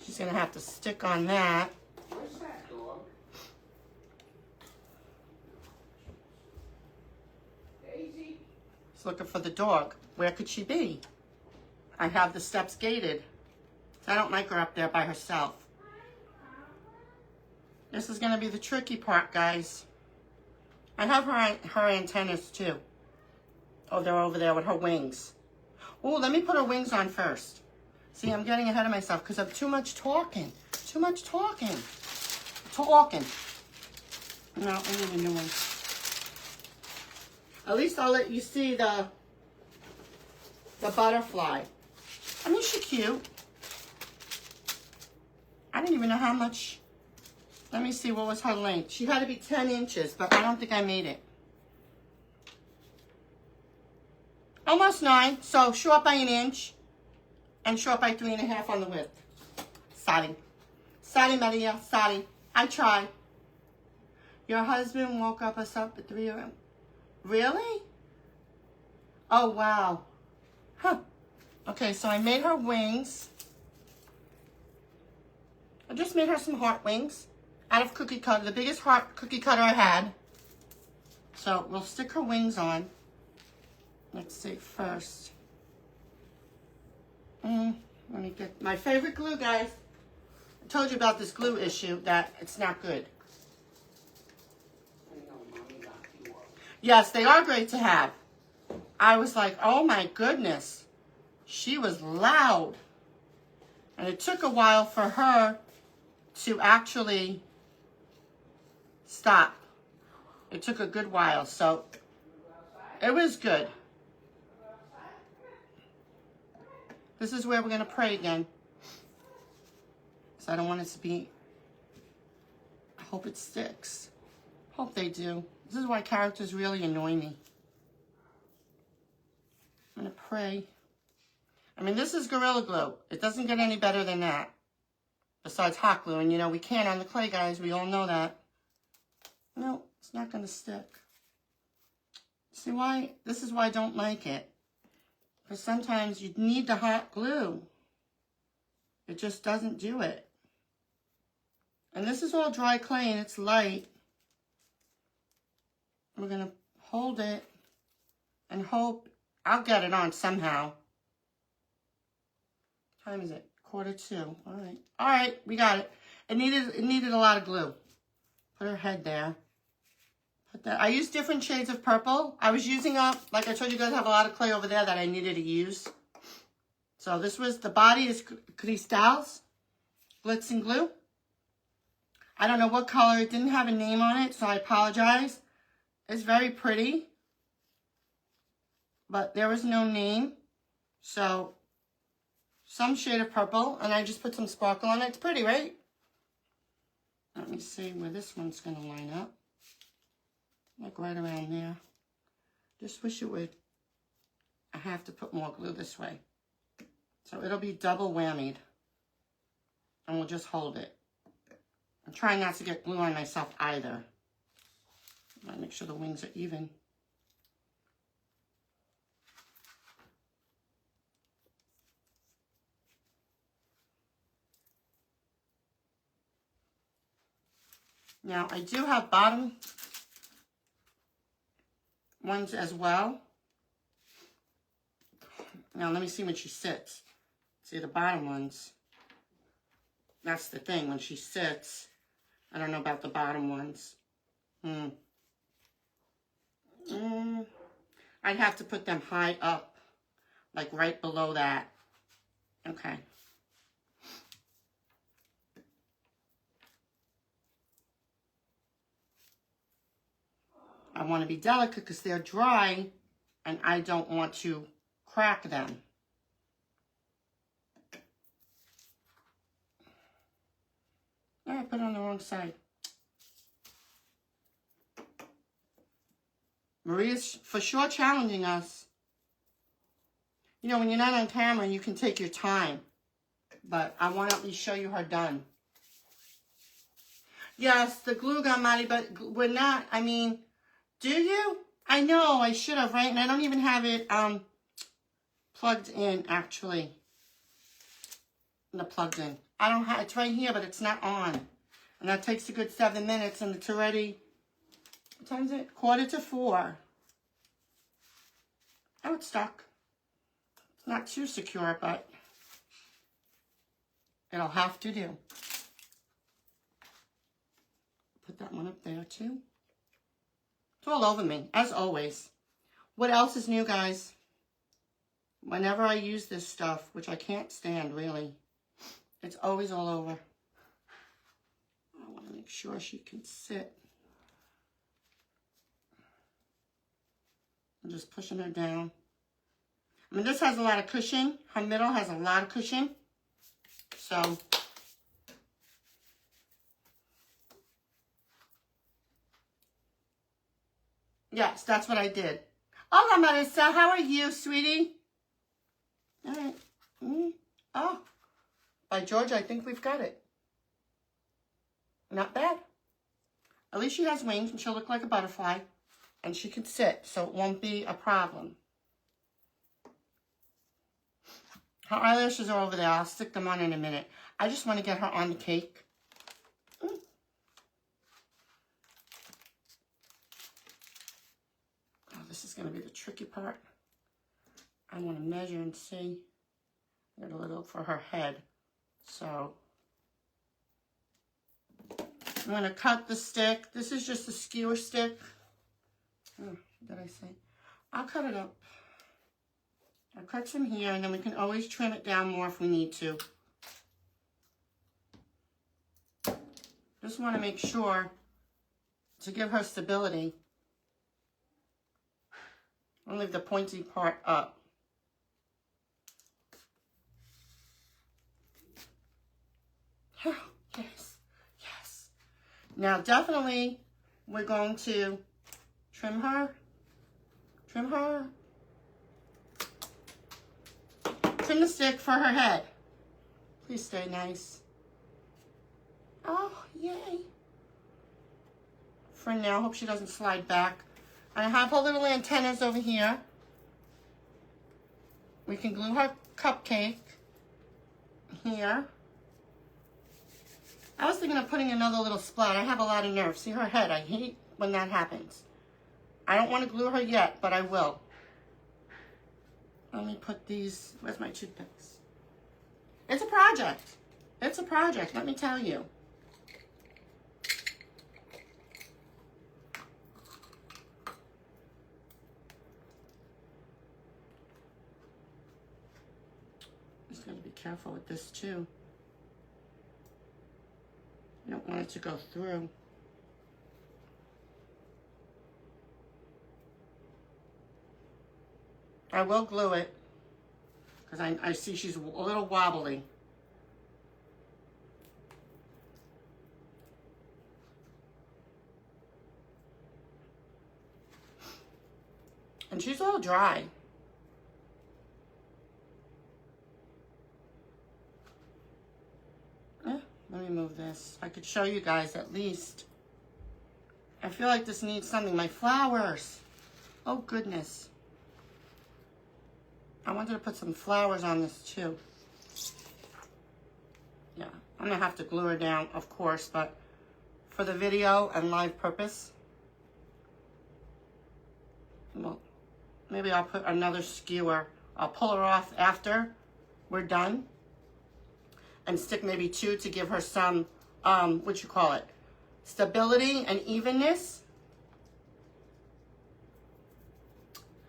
She's going to have to stick on that. Where's that dog? Daisy? She's looking for the dog. Where could she be? I have the steps gated. I don't like her up there by herself. This is going to be the tricky part, guys. I have her antennas too. Oh, they're over there with her wings. Oh, let me put her wings on first. See, I'm getting ahead of myself because of too much talking. Too much talking. Talking. No, I need a new one. At least I'll let you see the butterfly. I mean, she's cute. I didn't even know how much. Let me see, what was her length? She had to be 10 inches, but I don't think I made it. Almost 9, so short by an inch and short by 3.5 on the width. Sorry. Sorry, Maria. Sorry. I tried. Your husband woke us up at 3 a.m. Really? Oh, wow. Huh. Okay, so I made her wings. I just made her some heart wings out of cookie cutter, the biggest heart cookie cutter I had. So we'll stick her wings on. Let's see first. Let me get my favorite glue, guys. I told you about this glue issue, that it's not good. Yes, they are great to have. I was like, oh my goodness. She was loud. And it took a while for her to actually stop. It took a good while, so it was good. This is where we're going to pray again. So I don't want it to be, I hope it sticks. Hope they do. This is why characters really annoy me. I'm going to pray. I mean, this is Gorilla Glue. It doesn't get any better than that. Besides hot glue. And, you know, we can't on the clay, guys. We all know that. No, it's not going to stick. See why? This is why I don't like it. Because sometimes you need the hot glue. It just doesn't do it. And this is all dry clay and it's light. We're going to hold it and hope I'll get it on somehow. What time is it? 1:45. All right. All right, we got it. It needed a lot of glue. Put her head there. Put that. I used different shades of purple. I was using up, like I told you guys, I have a lot of clay over there that I needed to use. So this was, the body is Crystals Glitz and Glue. I don't know what color. It didn't have a name on it, so I apologize. It's very pretty. But there was no name. So, some shade of purple. And I just put some sparkle on it. It's pretty, right? Let me see where this one's going to line up. Like right around there. Just wish it would. I have to put more glue this way. So it'll be double whammied. And we'll just hold it. I'm trying not to get glue on myself either. I make sure the wings are even. Now, I do have bottom ones as well. Now, let me see when she sits. See, the bottom ones. That's the thing. When she sits, I don't know about the bottom ones. I'd have to put them high up, like right below that. Okay. I want to be delicate because they're dry and I don't want to crack them. Oh, I put it on the wrong side. Maria's for sure challenging us. You know, when you're not on camera, you can take your time. But I want to at least show you her done. Yes, the glue gun, Marty, but we're not, I mean, do you? I know, I should have, right? And I don't even have it plugged in, actually. Not plugged in. I don't have, it's right here, but it's not on. And that takes a good 7 minutes, and it's already, what time is it? 3:45. Oh, it's stuck. It's not too secure, but It'll have to do. Put that one up there too. It's all over me, as always. What else is new, guys? Whenever I use this stuff, which I can't stand, really, it's always all over. I want to make sure she can sit. I'm just pushing her down. I mean, this has a lot of cushion. Her middle has a lot of cushion. So, yes, that's what I did. Hola, Marissa. How are you, sweetie? All right. Oh, by George, I think we've got it. Not bad. At least she has wings and she'll look like a butterfly. And she can sit, so it won't be a problem. Her eyelashes are over there. I'll stick them on in a minute. I just want to get her on the cake. Oh, this is going to be the tricky part. I want to measure and see. Get a little for her head. So, I'm going to cut the stick. This is just a skewer stick. Oh, what did I say? I'll cut it up. I'll cut some here, and then we can always trim it down more if we need to. Just want to make sure to give her stability. I'll leave the pointy part up. Oh, yes, yes. Now, definitely, we're going to trim her. Trim the stick for her head. Please stay nice. Oh, yay. For now, hope she doesn't slide back. I have her little antennas over here. We can glue her cupcake here. I was thinking of putting another little splat. I have a lot of nerves. See her head. I hate when that happens. I don't want to glue her yet, but I will. Let me put these, where's my toothpicks? It's a project. It's a project, let me tell you. Just gotta be careful with this too. I don't want it to go through. I will glue it because I see she's a little wobbly. And she's all dry. Let me move this. I could show you guys at least. I feel like this needs something. My flowers. Oh, goodness. I wanted to put some flowers on this too. Yeah, I'm gonna have to glue her down, of course, but for the video and live purpose, well, maybe I'll put another skewer. I'll pull her off after we're done and stick maybe two to give her some, stability and evenness.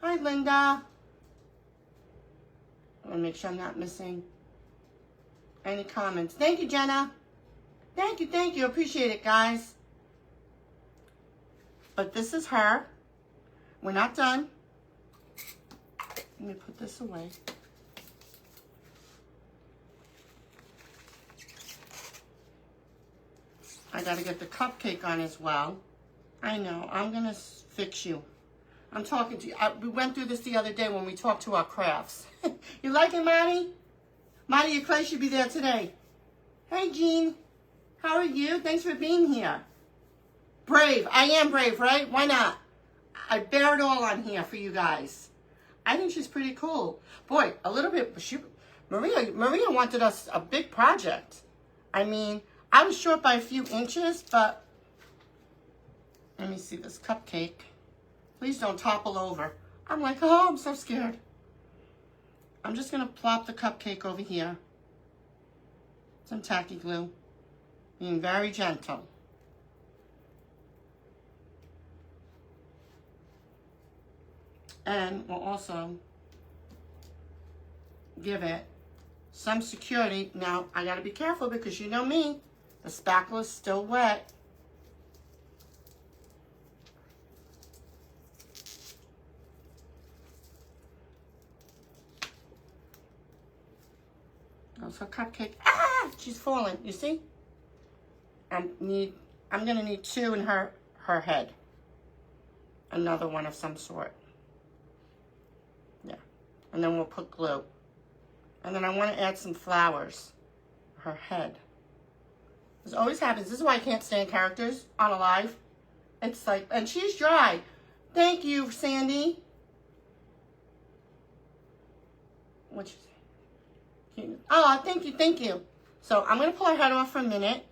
Hi, Linda. I want to make sure I'm not missing any comments. Thank you, Jenna. Thank you. Appreciate it, guys. But this is her. We're not done. Let me put this away. I got to get the cupcake on as well. I know. I'm going to fix you. I'm talking to you. We went through this the other day when we talked to our crafts. You like it, Marty? Marty, your clay should be there today. Hey, Jean. How are you? Thanks for being here. Brave. I am brave, right? Why not? I bear it all on here for you guys. I think she's pretty cool. Boy, a little bit. Maria wanted us a big project. I mean, I was short by a few inches, but let me see this cupcake. Please don't topple over. I'm like, oh, I'm so scared. I'm just going to plop the cupcake over here. some tacky glue, being very gentle. And we'll also give it some security. Now, I gotta be careful because you know me, the spackle is still wet. Goes her cupcake. Ah, she's falling, you see? I'm gonna need two in her head. Another one of some sort. Yeah, and then we'll put glue. And then I want to add some flowers. Her head. This always happens. This is why I can't stand characters on a live. It's like, and she's dry. Thank you, Sandy. What'd you say? Oh, thank you, thank you. So I'm going to pull her head off for a minute.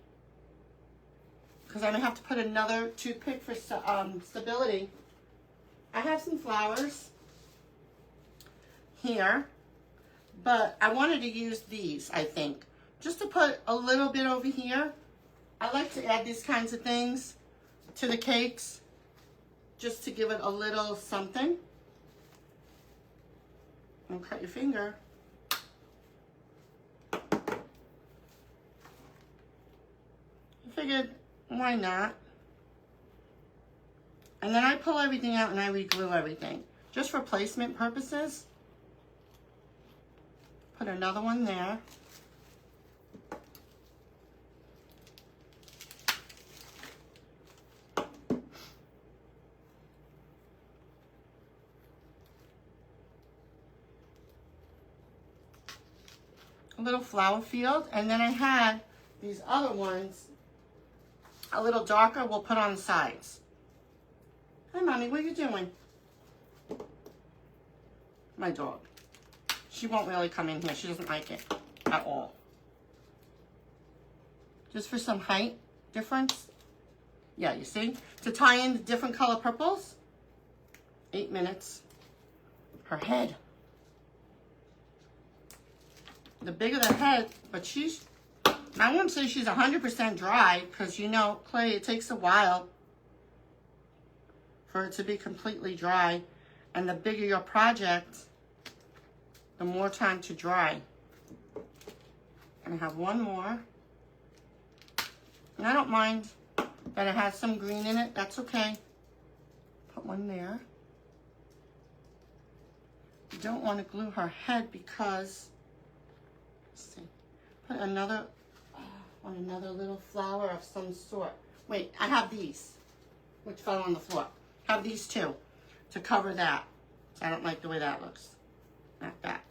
Because I'm going to have to put another toothpick for stability. I have some flowers here. But I wanted to use these, I think. Just to put a little bit over here. I like to add these kinds of things to the cakes. Just to give it a little something. Don't cut your finger. I figured, why not? And then I pull everything out and I re-glue everything. Just for placement purposes. Put another one there. A little flower field. And then I had these other ones, a little darker, we'll put on the sides. Hi, Mommy, what are you doing? My dog. She won't really come in here. She doesn't like it at all. Just for some height difference. Yeah, you see? To tie in the different color purples. 8 minutes. Her head. The bigger the head, but she's, I wouldn't say she's 100% dry because you know, clay, it takes a while for it to be completely dry. And the bigger your project, the more time to dry. And I have one more. And I don't mind that it has some green in it. That's okay. Put one there. You don't want to glue her head because, let's see, put another, on another little flower of some sort. Wait, I have these, which fell on the floor. Have these two to cover that. I don't like the way that looks. Not that.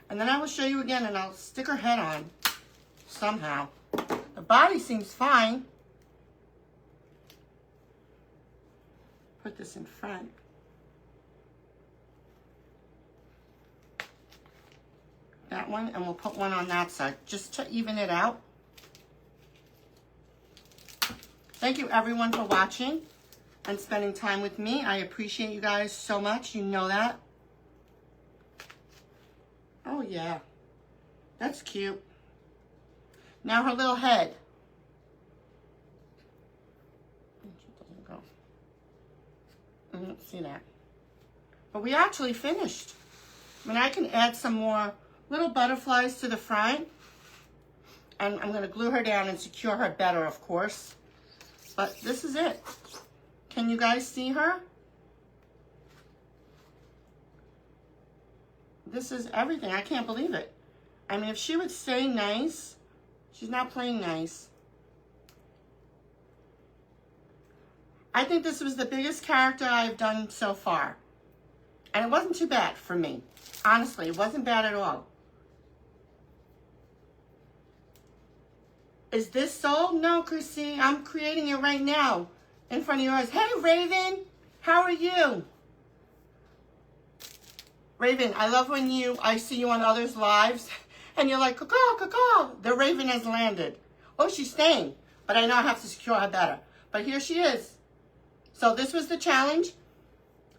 And then I will show you again and I'll stick her head on somehow. The body seems fine. Put this in front. That one, and we'll put one on that side just to even it out. Thank you everyone for watching and spending time with me. I appreciate you guys so much. You know that. Oh yeah, that's cute. Now her little head. It doesn't go. I don't see that. But we actually finished. I mean, I can add some more little butterflies to the front. And I'm gonna glue her down and secure her better, of course. But this is it. Can you guys see her? This is everything. I can't believe it. I mean, if she would stay nice, she's not playing nice. I think this was the biggest character I've done so far. And it wasn't too bad for me. Honestly, it wasn't bad at all. Is this sold? No, Chrissy. I'm creating it right now in front of yours. Hey, Raven. How are you? Raven, I love when I see you on others' lives and you're like, caw, caw, caw. The Raven has landed. Oh, she's staying. But I know I have to secure her better. But here she is. So this was the challenge.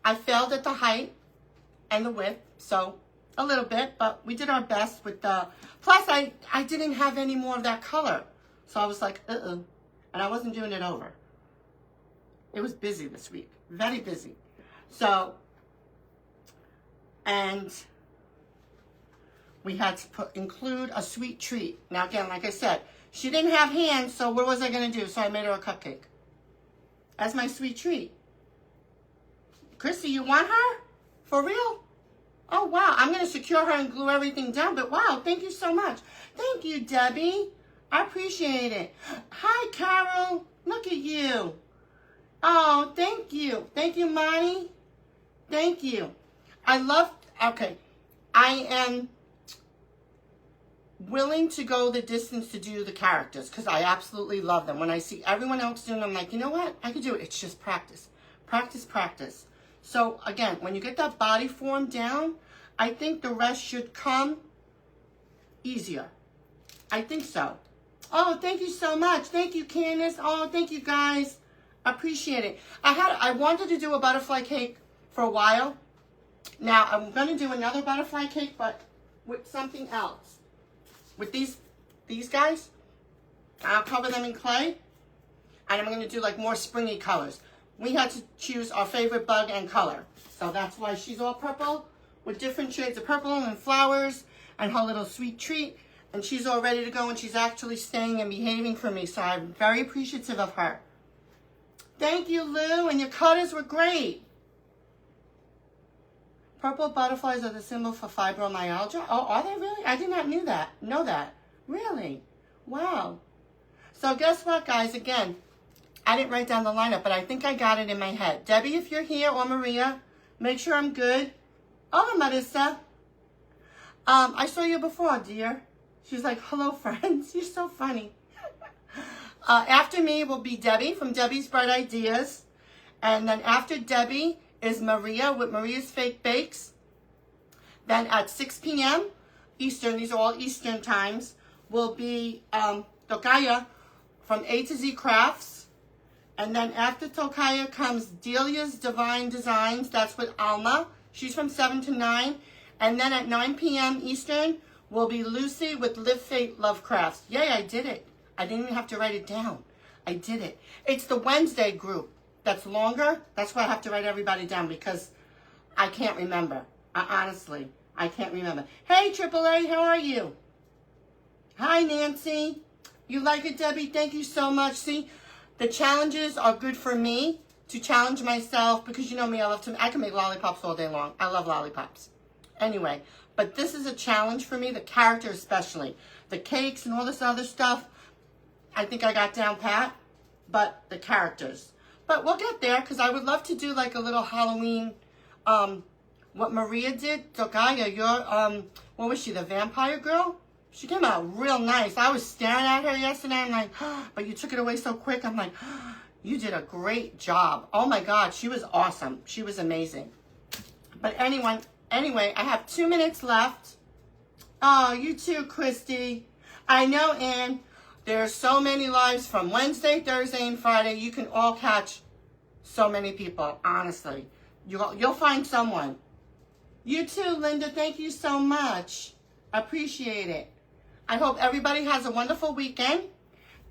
I failed at the height and the width. So a little bit, but we did our best with the, plus I didn't have any more of that color. So I was like, and I wasn't doing it over. It was busy this week, very busy. So, and we had to include a sweet treat. Now again, like I said, she didn't have hands, so what was I gonna do? So I made her a cupcake as my sweet treat. Chrissy, you want her? For real? Oh, wow. I'm going to secure her and glue everything down. But, wow, thank you so much. Thank you, Debbie. I appreciate it. Hi, Carol. Look at you. Oh, thank you. Thank you, Monty. Thank you. Okay, I am willing to go the distance to do the characters because I absolutely love them. When I see everyone else doing them, I'm like, you know what? I can do it. It's just practice. Practice, practice. So, again, when you get that body form down, I think the rest should come easier. I think so. Oh, thank you so much. Thank you, Candace. Oh, thank you, guys. I appreciate it. I wanted to do a butterfly cake for a while. Now, I'm going to do another butterfly cake, but with something else. With these guys, I'll cover them in clay. And I'm going to do like more springy colors. We had to choose our favorite bug and color. So that's why she's all purple with different shades of purple and flowers and her little sweet treat. And she's all ready to go and she's actually staying and behaving for me. So I'm very appreciative of her. Thank you, Lou. And your colors were great. Purple butterflies are the symbol for fibromyalgia. Oh, are they really? I did not know that. Really? Wow. So guess what, guys? Again, I didn't write down the lineup, but I think I got it in my head. Debbie, if you're here, or Maria, make sure I'm good. Oh, Marissa. I saw you before, dear. She's like, hello, friends. You're so funny. After me will be Debbie from Debbie's Bright Ideas. And then after Debbie is Maria with Maria's Fake Bakes. Then at 6 p.m. Eastern, these are all Eastern times, will be Tokaya from A to Z Crafts. And then after Tokaya comes Delia's Divine Designs. That's with Alma. She's from 7 to 9. And then at 9 p.m. Eastern will be Lucy with Live Fate Love Crafts. Yay, I did it. I didn't even have to write it down. I did it. It's the Wednesday group that's longer. That's why I have to write everybody down because I can't remember. Honestly, I can't remember. Hey, AAA, how are you? Hi, Nancy. You like it, Debbie? Thank you so much. See, the challenges are good for me to challenge myself because you know me, I can make lollipops all day long. I love lollipops. Anyway, but this is a challenge for me, the character especially. The cakes and all this other stuff, I think I got down pat, but the characters. But we'll get there because I would love to do like a little Halloween, what Maria did. Tokaya, you're, what was she, the vampire girl? She came out real nice. I was staring at her yesterday. I'm like, but you took it away so quick. I'm like, you did a great job. Oh my God, she was awesome. She was amazing. But anyway, I have 2 minutes left. Oh, you too, Christy. I know, Ann. There are so many lives from Wednesday, Thursday, and Friday. You can all catch so many people, honestly. You'll find someone. You too, Linda. Thank you so much. Appreciate it. I hope everybody has a wonderful weekend.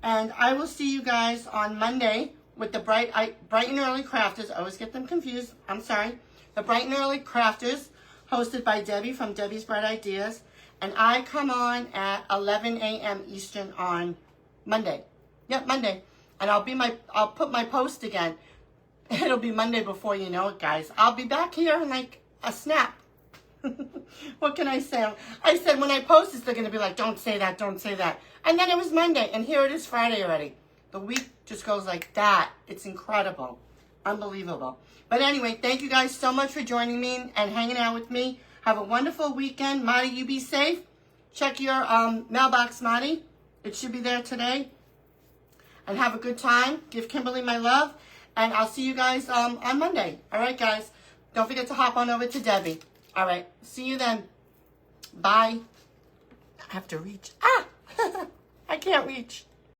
And I will see you guys on Monday with the Bright and Early Crafters. I always get them confused. I'm sorry. The Bright and Early Crafters, hosted by Debbie from Debbie's Bright Ideas. And I come on at 11 a.m. Eastern on Monday. Yep, Monday. And I'll put my post again. It'll be Monday before you know it, guys. I'll be back here in like a snap. What can I say? I said when I post this, they're going to be like, don't say that, don't say that. And then it was Monday, and here it is Friday already. The week just goes like that. It's incredible. Unbelievable. But anyway, thank you guys so much for joining me and hanging out with me. Have a wonderful weekend. Marty, you be safe. Check your mailbox, Marty. It should be there today. And have a good time. Give Kimberly my love. And I'll see you guys on Monday. All right, guys. Don't forget to hop on over to Debbie. All right. See you then. Bye. I have to reach. Ah! I can't reach.